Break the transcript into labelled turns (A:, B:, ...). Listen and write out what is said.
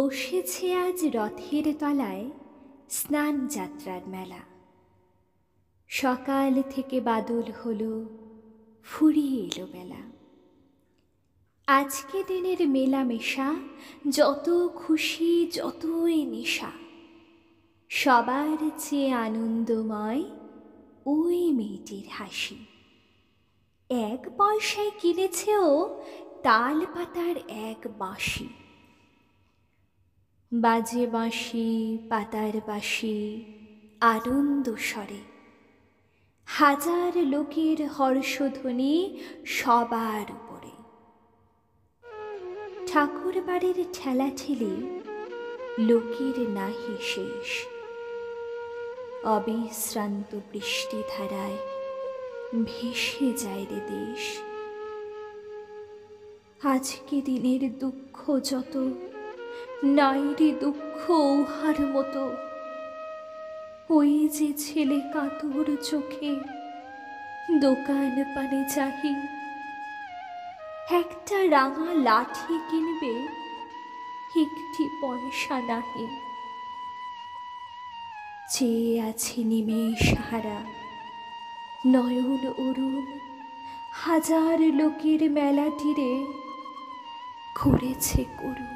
A: বসেছে আজ রথের তলায় স্নান যাত্রার মেলা। সকাল থেকে বাদল হলো, ফুরিয়ে এলো বেলা। আজকে দিনের মেলামেশা, যত খুশি যতই নেশা, সবার চেয়ে আনন্দময় ওই মেয়েটির হাসি। 1 পয়সায় কিনেছে ও তাল পাতার এক বাঁশি। বাজে বাঁশি পাতার বাঁশি আনন্দ স্বরে, হাজার লোকের হর্ষধ্বনি সবার উপরে। ঠাকুর বাড়ির ঠেলাঠেলি লোকের নাহি শেষ, অবিশ্রান্ত বৃষ্টি ধারায় ভেসে যায় রে দেশ। আজকে দিনের দুঃখ যত, নাই রে দুঃখ উহার মতো। ওই যে ছেলে কাতর চোখে দোকান পানে চাহি, একটা রাঙা লাঠি কিনবে, একটি পয়সা নাহি। চেয়ে আছে নিমেষ হারা, নয়ন অরুণ, হাজার লোকের মেলাটিরে করেছে করুণ।